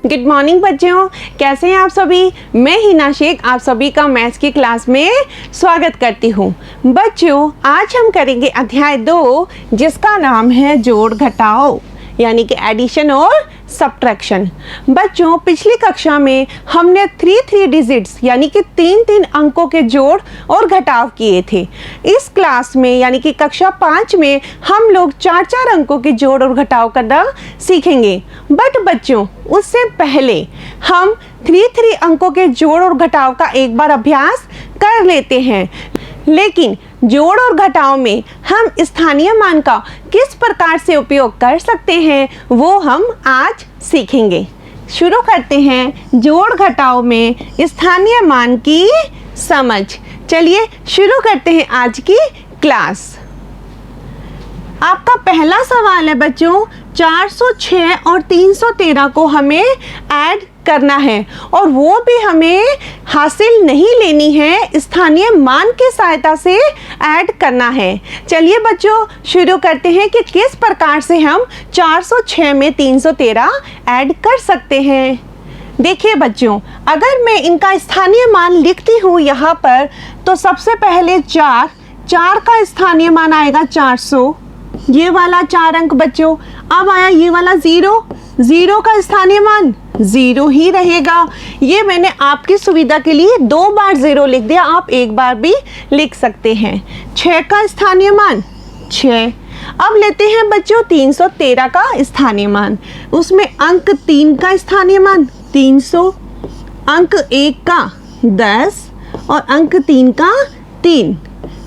Good morning बच्चों, कैसे हैं आप सभी। मैं हिना शेख आप सभी का मैथ्स की क्लास में स्वागत करती हूँ। बच्चों, आज हम करेंगे अध्याय 2 जिसका नाम है जोड़ घटाओ यानी कि एडिशन और सब्ट्रैक्शन। बच्चों, पिछली कक्षा में हमने 3 डिजिट्स यानी कि 3 अंकों के जोड़ और घटाव किए थे। इस क्लास में यानी कि कक्षा 5 में हम लोग 4 अंकों के जोड़ और घटाव करना सीखेंगे। बट बच्चों, उससे पहले हम 3 अंकों के जोड़ और घटाव का एक बार अभ्यास कर लेते हैं। लेकिन जोड़ और घटाव में हम स्थानीय मान का किस प्रकार से उपयोग कर सकते हैं वो हम आज सीखेंगे। शुरू करते हैं जोड़ घटाव में स्थानीय मान की समझ। चलिए शुरू करते हैं आज की क्लास। आपका पहला सवाल है बच्चों, 406 और 313 को हमें ऐड करना है और वो भी हमें हासिल नहीं लेनी है, स्थानीय मान की सहायता से ऐड करना है। चलिए बच्चों शुरू करते हैं कि किस प्रकार से हम 406 में 313 ऐड कर सकते हैं। देखिए बच्चों, अगर मैं इनका स्थानीय मान लिखती हूँ यहाँ पर, तो सबसे पहले 4 का स्थानीय मान आएगा 400, ये वाला 4 अंक बच्चों। अब आया ये वाला 0 का स्थानीय मान 0 ही रहेगा। ये मैंने आपकी सुविधा के लिए 2 बार 0 लिख दिया, आप एक बार भी लिख सकते हैं। 6 का स्थानीय मान 6। अब लेते हैं बच्चों 313 का स्थानीय मान, उसमें अंक 3 का स्थानीय मान 300, अंक 1 का 10 और अंक 3 का 3।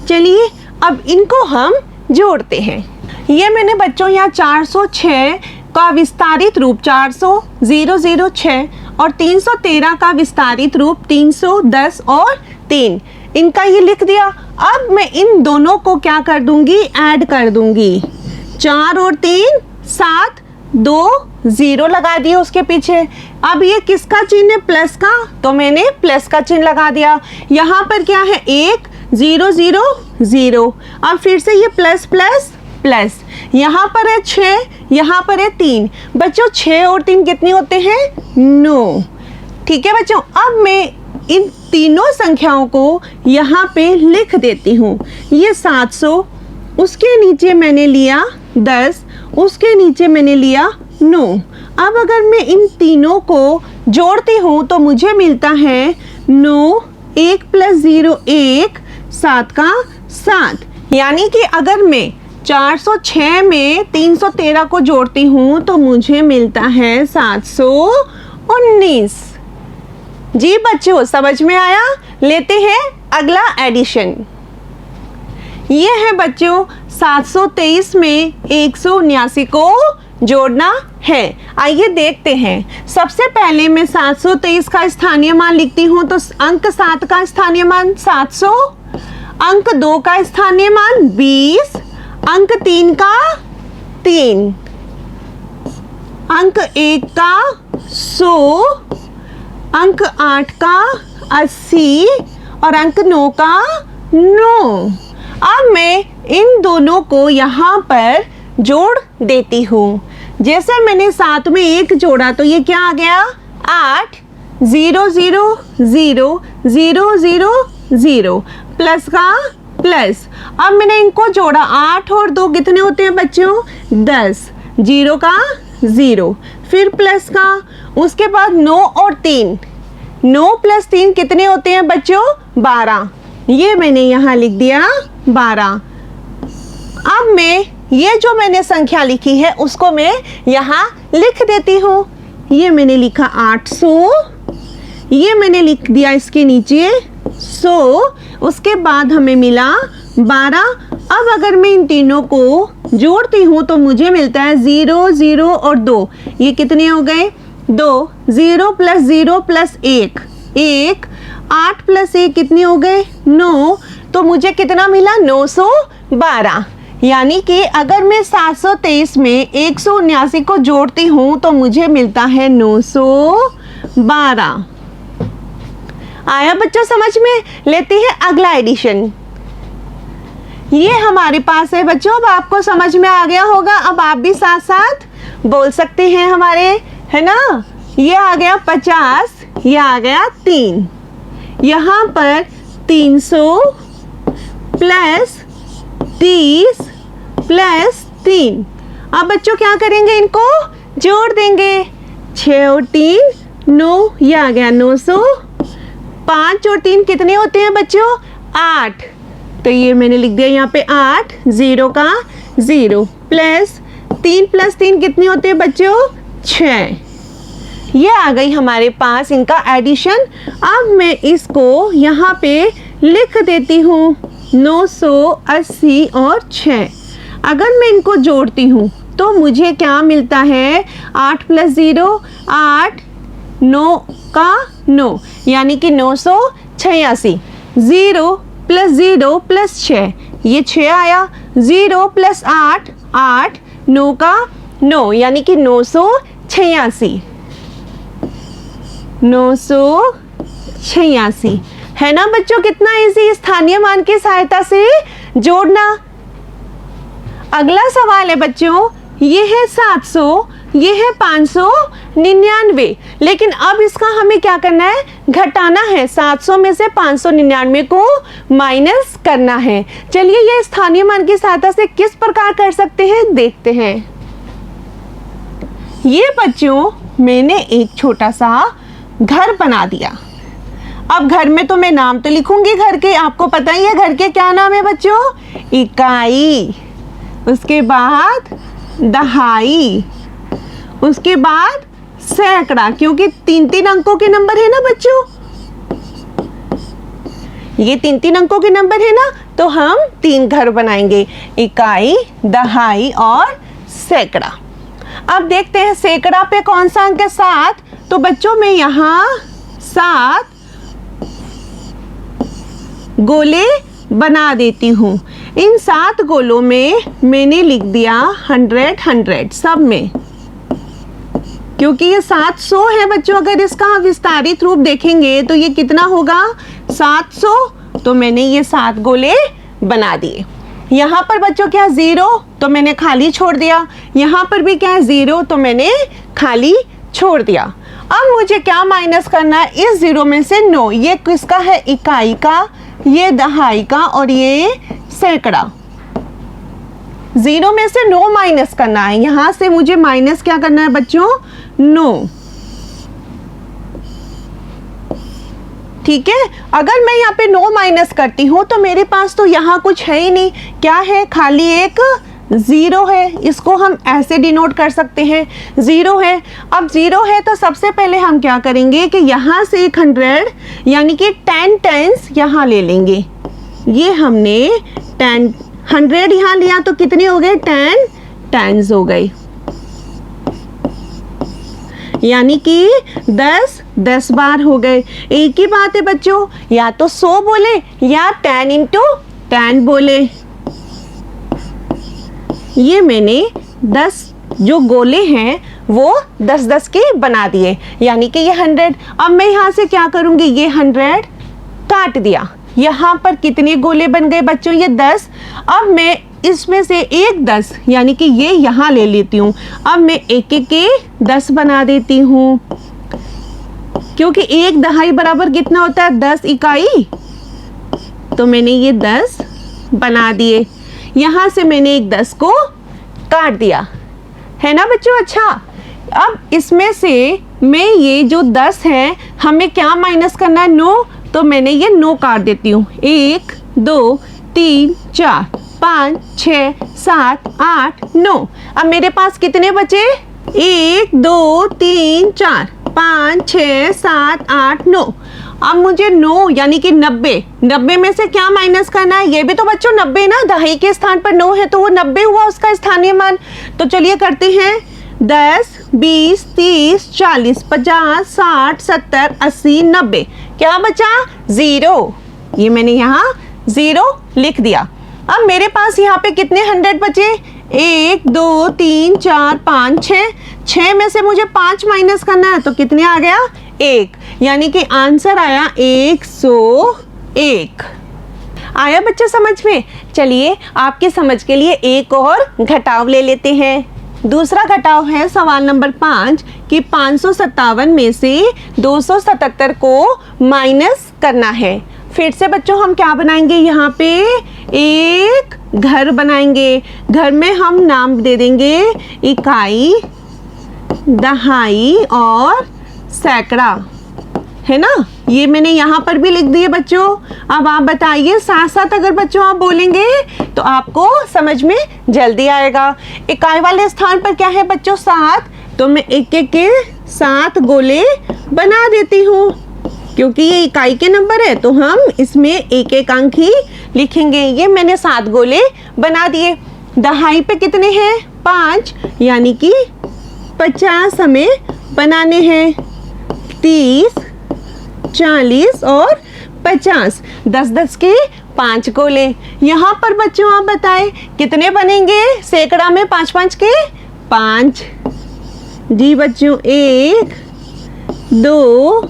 चलिए अब इनको हम जोड़ते हैं। ये मैंने बच्चों यहाँ 406 का विस्तारित रूप 400,006 और 313 का विस्तारित रूप 310 और 3, इनका ये लिख दिया। अब मैं इन दोनों को क्या कर दूंगी, ऐड कर दूंगी। 4 और 3 7, 2 0 लगा दिए उसके पीछे। अब ये किसका चिन्ह है, प्लस का, तो मैंने प्लस का चिन्ह लगा दिया। यहाँ पर क्या है 1 0 0 0। अब फिर से ये प्लस प्लस प्लस, यहाँ पर है 6, यहाँ पर है 3। बच्चों 6 और 3 कितने होते हैं, 9। ठीक है बच्चों, अब मैं इन तीनों संख्याओं को यहाँ पे लिख देती हूँ। ये 700, उसके नीचे मैंने लिया 10, उसके नीचे मैंने लिया 9। अब अगर मैं इन तीनों को जोड़ती हूँ तो मुझे मिलता है 9, 1 + 0 1, 7 का 7। यानी कि अगर मैं 406 में 313 को जोड़ती हूँ तो मुझे मिलता है 719। जी बच्चों, समझ में आया। लेते हैं अगला एडिशन। ये है बच्चों 723 में 179 को जोड़ना है। आइए देखते हैं। सबसे पहले मैं 723 का स्थानीय मान लिखती हूँ, तो अंक 7 का स्थानीय मान 700, अंक 2 का स्थानीय मान 20, अंक 3 का 3, अंक 1 का 100, अंक 8 का 80 और अंक 9 का 9। अब मैं इन दोनों को यहाँ पर जोड़ देती हूँ। जैसे मैंने 7 में 1 जोड़ा तो ये क्या आ गया, 8 0 0 0 0 0 0 प्लस का प्लस। अब मैंने इनको जोड़ा, 8 और 2 कितने होते हैं बच्चों, 10, 0 का 0, फिर प्लस का, उसके बाद 9 और 3, 9 + 3 कितने होते हैं बच्चों, 12। ये मैंने यहाँ लिख दिया 12। अब मैं ये जो मैंने संख्या लिखी है उसको मैं यहाँ लिख देती हूँ। ये मैंने लिखा 800, ये मैंने लिख दिया इसके नीचे 100, उसके बाद हमें मिला 12। अब अगर मैं इन तीनों को जोड़ती हूँ तो मुझे मिलता है 0 0 और 2, ये कितने हो गए, 2, 0 + 0 + 1 1, 8 + 1 कितने हो गए, 9। तो मुझे कितना मिला, 912। यानी कि अगर मैं 723 में 179 को जोड़ती हूँ तो मुझे मिलता है 912। आया बच्चों समझ में। लेते हैं अगला एडिशन। ये हमारे पास है बच्चों, अब आपको समझ में आ गया होगा। अब आप भी साथ साथ बोल सकते हैं हमारे, है ना। ये आ गया 50, ये आ गया 3। यहाँ पर 300 प्लस 30 प्लस 3। अब बच्चों क्या करेंगे, इनको जोड़ देंगे। 6 और 3 9, ये आ गया 900। 5 और 3 कितने होते हैं बच्चों, 8। तो ये मैंने लिख दिया यहाँ पे 8, 0 का 0 प्लस 3 कितने होते हैं बच्चों, 6। ये आ गई हमारे पास इनका एडिशन। अब मैं इसको यहाँ पे लिख देती हूँ 980 और 6। अगर मैं इनको जोड़ती हूँ तो मुझे क्या मिलता है, 8 प्लस 0 8, 9 का 9 यानी कि 986। 0 प्लस 0 प्लस 6, ये 6 आया। 0 प्लस 8 8, 9 का 9 यानी कि 986। 986 है ना बच्चों, कितना इजी स्थानीय मान की सहायता से जोड़ना। अगला सवाल है बच्चों, ये है 700, ये है 599, लेकिन अब इसका हमें क्या करना है, घटाना है। 700 में से 599 को माइनस करना है। चलिए ये स्थानीय मान की सहायता से किस प्रकार कर सकते हैं, देखते हैं। ये बच्चों मैंने एक छोटा सा घर बना दिया। अब घर में तो मैं नाम तो लिखूंगी घर के, आपको पता ही है घर के क्या नाम है बच्चों, इकाई, उसके बाद दहाई, उसके बाद सैकड़ा, क्योंकि 3 अंकों के नंबर है ना बच्चों, ये 3 अंकों के नंबर है ना, तो हम 3 घर बनाएंगे, इकाई, दहाई और सैकड़ा। अब देखते हैं सैकड़ा पे कौन सा अंक है, 7। तो बच्चों मैं यहाँ 7 गोले बना देती हूँ। इन 7 गोलों में मैंने लिख दिया 100 100 सब में, क्योंकि ये 700 है बच्चों। अगर इसका विस्तारित रूप देखेंगे तो ये कितना होगा, 700। तो मैंने ये 7 गोले बना दिए। यहाँ पर बच्चों क्या 0, तो मैंने खाली छोड़ दिया। यहाँ पर भी क्या है 0, तो मैंने खाली छोड़ दिया। अब मुझे क्या माइनस करना है, इस 0 में से 9, ये किसका है, इकाई का, ये दहाई का और ये सैकड़ा। 0 में से 9 माइनस करना है। यहां से मुझे माइनस क्या करना है बच्चों, 9। ठीक है, अगर मैं यहाँ पे 9 माइनस करती हूँ तो मेरे पास तो यहाँ कुछ है ही नहीं। क्या है, खाली एक 0 है। इसको हम ऐसे डिनोट कर सकते हैं, 0 है। अब 0 है तो सबसे पहले हम क्या करेंगे कि यहाँ से 100 यानी कि 10 टेंस यहाँ ले लेंगे। ये हमने 100 यहाँ लिया तो कितने हो गए, 10 टेंस हो गए, यानी कि 10 बार हो गए। एक ही बात है बच्चों, या तो 100 बोले या 10 × 10 बोले। ये मैंने 10 जो गोले हैं वो 10 के बना दिए, यानी कि ये 100। अब मैं यहाँ से क्या करूँगी, ये 100 काट दिया। यहाँ पर कितने गोले बन गए बच्चों, ये 10। अब मैं इसमें से एक 10 यानी कि ये यहाँ ले लेती हूँ। अब मैं एक के 10 बना देती हूँ, क्योंकि एक दहाई बराबर कितना होता है, 10 इकाई। तो मैंने ये 10 बना दिए। यहाँ से मैंने एक 10 को काट दिया, है ना बच्चों। अच्छा, अब इसमें से मैं ये जो 10 है हमें क्या माइनस करना है, 9। तो मैंने ये 9 काट देती हूँ। 1 2 3 4 5 6 7 8 9। अब मेरे पास कितने बचे, 1 2 3 4 5 6 7 8 9। अब मुझे 9 यानी कि 90 में से क्या माइनस करना है, ये भी तो बच्चों 90 ना, दहाई के स्थान पर 9 है तो वो 90 हुआ उसका स्थानीय मान। तो चलिए करते हैं, 10 20 30 40 50 60 70 80 90। क्या बचा, 0। ये मैंने यहाँ 0 लिख दिया। अब मेरे पास यहाँ पे कितने 100 बचे, 1 2 3 4 5 6 में से मुझे 5 माइनस करना है, तो कितने आ गया, 1, यानी कि आंसर आया 101। आया बच्चों समझ में। चलिए आपकी समझ के लिए एक और घटाव ले लेते हैं। दूसरा घटाव है सवाल नंबर 5 कि 557 में से 277 को माइनस करना है। फिर से बच्चों हम क्या बनाएंगे, यहाँ पे एक घर बनाएंगे। घर में हम नाम दे देंगे इकाई, दहाई और सैकड़ा, है ना। ये मैंने यहाँ पर भी लिख दिए बच्चों। अब आप बताइए, साथ साथ अगर बच्चों आप बोलेंगे तो आपको समझ में जल्दी आएगा। इकाई वाले स्थान पर क्या है बच्चों, 7, तो मैं एक एक के 7 गोले बना देती हूँ, क्योंकि ये इकाई के नंबर है तो हम इसमें एक एक अंक ही लिखेंगे। ये मैंने 7 गोले बना दिए। दहाई पे कितने हैं, 5, यानी कि 50 हमें बनाने हैं। 30, 40 और 50, 10-10 के 5 गोले। यहाँ पर बच्चों आप बताएं कितने बनेंगे सैकड़ा में, 5-5 के 5। जी बच्चों, 1, 2,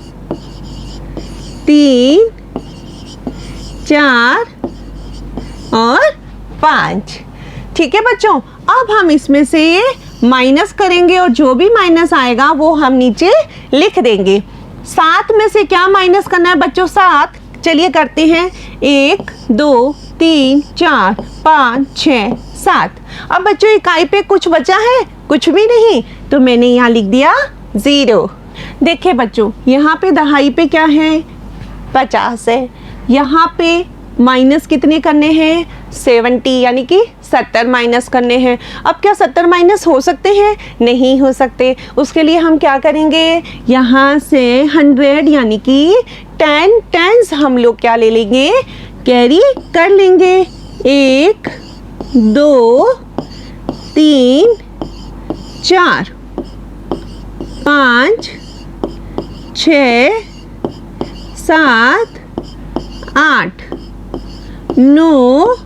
3, 4 और 5। ठीक है बच्चों, अब हम इसमें से माइनस करेंगे और जो भी माइनस आएगा वो हम नीचे लिख देंगे। 7 में से क्या माइनस करना है बच्चों, 7। चलिए करते हैं, 1, 2, 3, 4, 5, 6, 7। अब बच्चों इकाई पे कुछ बचा है, कुछ भी नहीं, तो मैंने यहाँ लिख दिया 0। देखिए बच्चों, यहाँ पे दहाई पे क्या है, 50 है। यहाँ पे माइनस कितने करने हैं, 70, यानी कि 70 माइनस करने हैं। अब क्या 70 माइनस हो सकते हैं, नहीं हो सकते। उसके लिए हम क्या करेंगे, यहाँ से 100 यानी कि 10 टेंस हम लोग क्या ले लेंगे, कैरी कर लेंगे। 1, 2, 3, 4, 5, 6, 7, 8, 9,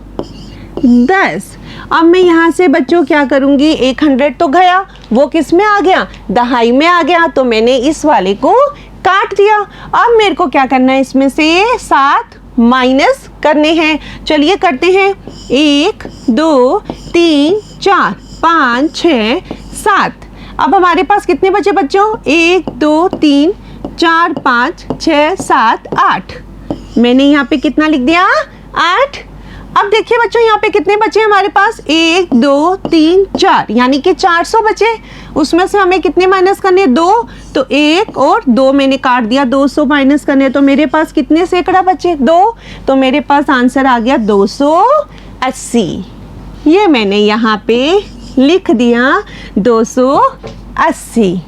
10। अब मैं यहाँ से बच्चों क्या करूँगी, 100 तो गया, वो किस में आ गया, दहाई में आ गया, तो मैंने इस वाले को काट दिया। अब मेरे को क्या करना है, इसमें से 7 माइनस करने हैं। चलिए करते हैं, 1, 2, 3, 4, 5, 6, 7। अब हमारे पास कितने बचे बच्चों, 1, 2, 3, 4, 5, 6, 7, 8। मैंने यहाँ पे कितना लिख दिया, 8। अब देखिए बच्चों, यहाँ पे कितने बचे हमारे पास, 1, 2, 3, 4, यानी कि 400 बचे। उसमें से हमें कितने माइनस करने, 2, तो 1 और 2 मैंने काट दिया। 200 माइनस करने, तो मेरे पास कितने सैकड़ा बचे, 2, तो मेरे पास आंसर आ गया 280। ये मैंने यहाँ पे लिख दिया 280।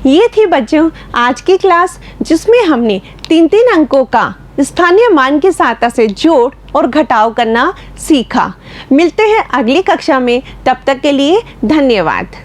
ये थी बच्चों आज की क्लास, जिसमें हमने 3-3 अंकों का स्थानीय मान की सहायता से जोड़ और घटाव करना सीखा। मिलते हैं अगली कक्षा में, तब तक के लिए धन्यवाद।